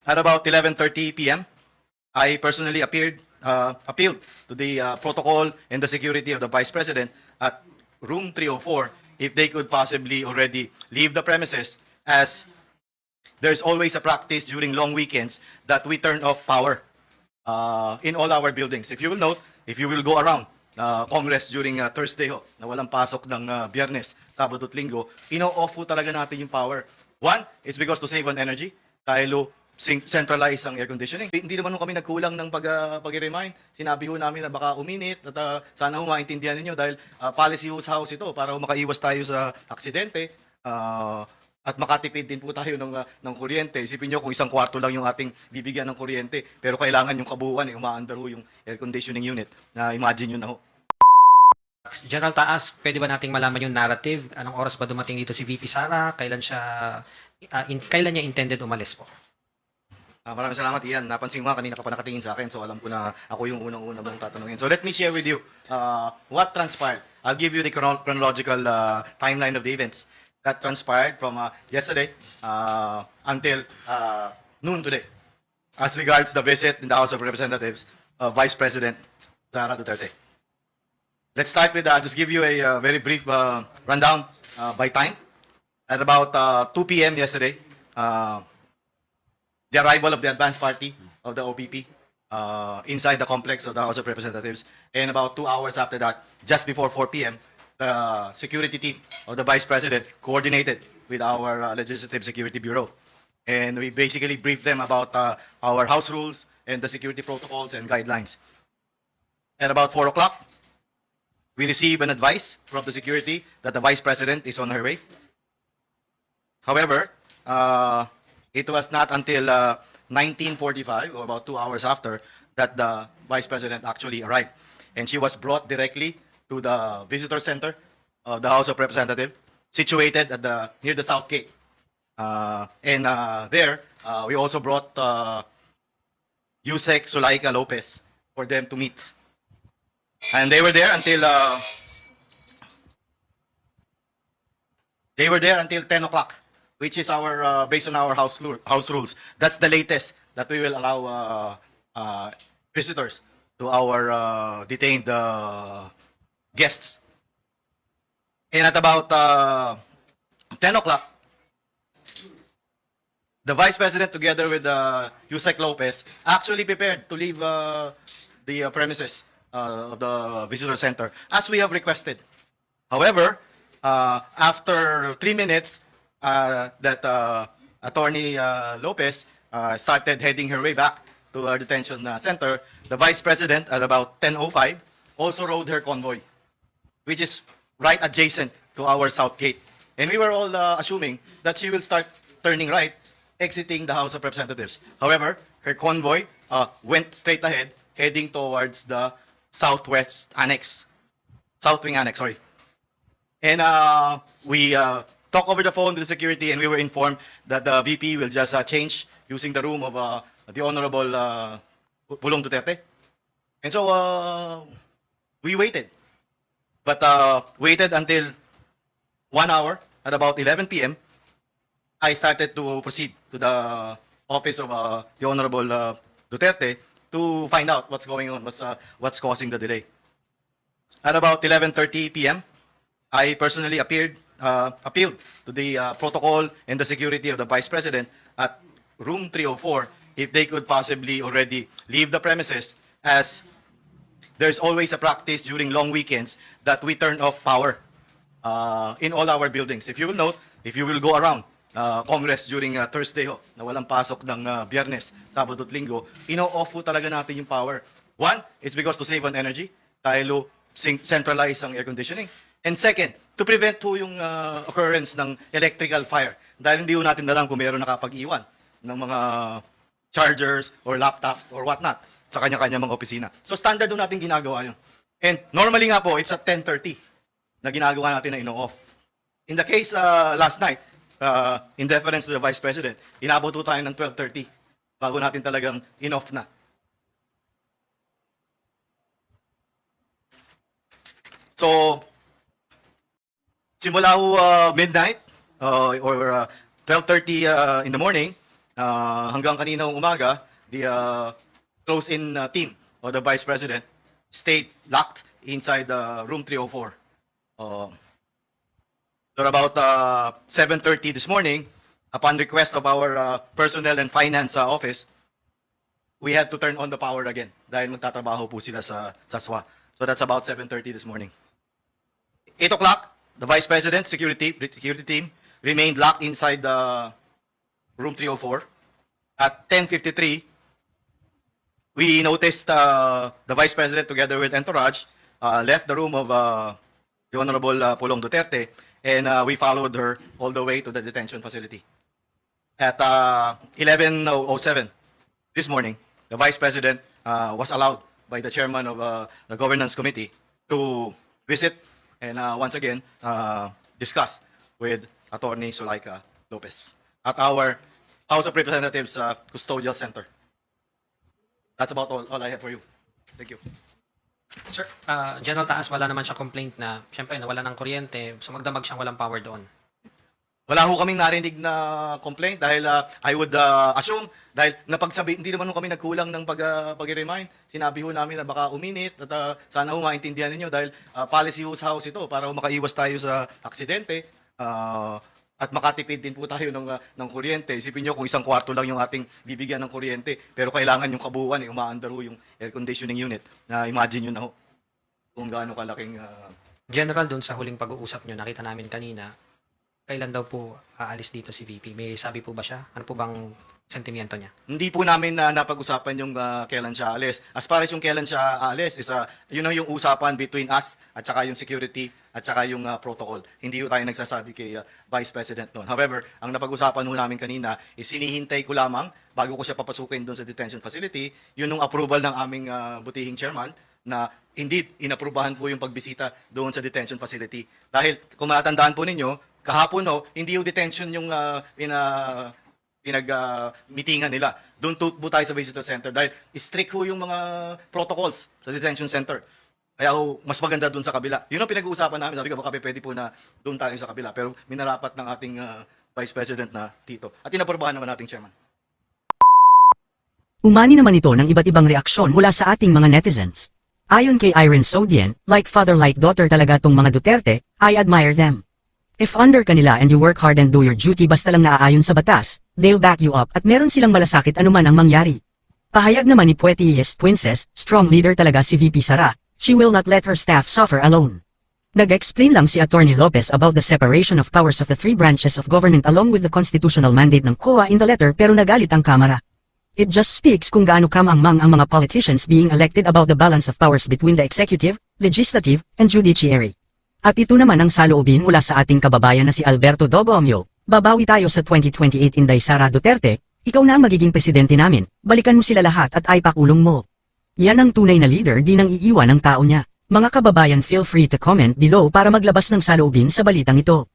At about 11:30 p.m., I personally appealed to the protocol and the security of the Vice President at room 304 if they could possibly already leave the premises, as there's always a practice during long weekends that we turn off power in all our buildings. If you will note, if you will go around Congress during Thursday na walang pasok ng Biyernes, Sabado at Linggo, ino-off po talaga natin yung power. One, it's because to save on energy. Dahil centralize ang air conditioning. Hindi naman kami nagkulang ng pag-remind. Sinabi ho namin na baka uminit at sana ho maintindihan ninyo dahil policy ho sa house ito para makaiwas tayo sa aksidente. At makatipid din po tayo ng kuryente. Isipin nyo kung isang kwarto lang yung ating bibigyan ng kuryente, pero kailangan yung kabuuan, umaandar ho yung air conditioning unit. Na imagine nyo na ho. General Taas, pwede ba nating malaman yung narrative? Anong oras ba dumating dito si VP Sara? Kailan niya intended umalis po? Maraming salamat, Ian. Napansin mo kanina ka pa nakatingin sa akin, so alam ko na ako yung unang-una mong tatanungin. So let me share with you what transpired. I'll give you the chronological timeline of the events that transpired from yesterday until noon today, as regards the visit in the House of Representatives of Vice President Sara Duterte. Let's start with just give you a very brief rundown by time. At about 2 p.m. yesterday, the arrival of the advance party of the OPP inside the complex of the House of Representatives. And about 2 hours after that, just before 4 p.m., the security team of the Vice President coordinated with our Legislative Security Bureau. And we basically briefed them about our House rules and the security protocols and guidelines. At about 4 o'clock, we received an advice from the security that the Vice President is on her way. However, it was not until 19:45, or about 2 hours after, that the Vice President actually arrived. And she was brought directly to the visitor center of the House of Representatives, situated at near the South Gate. And there, we also brought Yusek Sulaika Lopez for them to meet. And they were there until 10 o'clock. Which is our based on our house rules. That's the latest that we will allow visitors to our detained guests. And at about 10 o'clock, the Vice President, together with Yusek Lopez, actually prepared to leave the premises of the visitor center, as we have requested. However, after 3 minutes, that Attorney Lopez started heading her way back to our detention center, the Vice President, at about 10:05, also rode her convoy, which is right adjacent to our South Gate. And we were all assuming that she will start turning right, exiting the House of Representatives. However, her convoy went straight ahead, heading towards the Southwest Annex. South Wing Annex, sorry. And we talked over the phone to the security, and we were informed that the VP will just change using the room of the Honorable Bulong Duterte. And so we waited. But waited until 1 hour. At about 11 p.m., I started to proceed to the office of the Honorable Duterte to find out what's going on, what's causing the delay. At about 11:30 p.m., I personally appealed to the protocol and the security of the Vice President at room 304 if they could possibly already leave the premises, as there's always a practice during long weekends that we turn off power in all our buildings. If you will note, if you will go around Congress during Thursday na walang pasok ng Biyernes, Sabado at Linggo, ino-off po talaga natin yung power. One, it's because to save on energy, dahil centralize ang air conditioning. And second, to prevent po yung occurrence ng electrical fire. Dahil hindi po natin alam kung meron nakapag-iwan ng mga chargers or laptops or whatnot sa kanya-kanya mga opisina. So standard doon natin ginagawa yun. And normally nga po, it's at 10:30 na ginagawa natin na ino-off. In the case last night, in deference to the Vice President, inabot po tayo ng 12:30 bago natin talagang in-off na. So, simula ho midnight or 12:30 in the morning, hanggang kaninang umaga, the close-in team of the Vice President stayed locked inside room 304. So about 7:30 this morning, upon request of our personnel and finance office, we had to turn on the power again dahil magtatrabaho po sila sa SWA. So that's about 7:30 this morning. 8 o'clock, the Vice President's security team remained locked inside the room 304. At 10:53, we noticed the Vice President together with entourage left the room of the Honorable Pulong Duterte, and we followed her all the way to the detention facility. At 11:07 this morning, the Vice President was allowed by the chairman of the Governance Committee to visit and once again discuss with Attorney Zulaika Lopez at our House of Representatives Custodial Center. That's about all I have for you. Thank you. Sir, General Taas, wala naman siya complaint na, syempre, nawala ng kuryente, so magdamag siyang walang power doon. Wala ho kaming narinig na complaint dahil I would assume dahil napagsabi, hindi naman ho kami nagkulang ng pag-remind. Sinabi ho namin na baka uminit at sana ho maintindihan ninyo dahil policy house ito para makaiwas tayo sa aksidente at makatipid din po tayo ng kuryente. Isipin nyo kung isang kwarto lang yung ating bibigyan ng kuryente pero kailangan yung kabuuan, umaandar ho yung air conditioning unit. Na imagine nyo na ho kung gaano kalaking... General, doon sa huling pag-uusap nyo, nakita namin kanina, kailan daw po aalis dito si VP? May sabi po ba siya? Ano po bang sentimiento niya? Hindi po namin napag-usapan yung kailan siya aalis. As far as yung kailan siya aalis, is yun yung usapan between us at saka yung security at saka yung protocol. Hindi po tayo nagsasabi kay Vice President noon. However, ang napag-usapan po namin kanina is hinihintay ko lamang bago ko siya papasukin doon sa detention facility, yun yung approval ng aming butihing chairman na indeed inaprubahan po yung pagbisita doon sa detention facility. Dahil kung matandaan po ninyo, kahapon hindi yung detention yung pinag-meetingan nila. Doon po tayo sa visitor center dahil strict ho yung mga protocols sa detention center. Kaya mas maganda doon sa kabila. Yun ang pinag-uusapan namin. Sabi ko, baka pwede po na doon tayo sa kabila. Pero minarapat ng ating Vice President na Tito. At inaprubahan naman nating chairman. Umani naman ito ng iba't ibang reaksyon mula sa ating mga netizens. Ayon kay Irene Sodian, like father like daughter talaga tong mga Duterte, I admire them. If under kanila and you work hard and do your duty basta lang naaayon sa batas, they'll back you up at meron silang malasakit anuman ang mangyari. Pahayag naman ni Puetiest Princess, strong leader talaga si VP Sara, she will not let her staff suffer alone. Nag-explain lang si Attorney Lopez about the separation of powers of the three branches of government along with the constitutional mandate ng COA in the letter pero nagalit ang kamara. It just speaks kung gaano kamangmang ang mga politicians being elected about the balance of powers between the executive, legislative, and judiciary. At ito naman ang saloobin mula sa ating kababayan na si Alberto Dogomyo, babawi tayo sa 2028 Inday Sara Duterte, ikaw na ang magiging presidente namin, balikan mo sila lahat at ay pakulong mo. Yan ang tunay na leader di nang iiwan ng tao niya. Mga kababayan, feel free to comment below para maglabas ng saloobin sa balitang ito.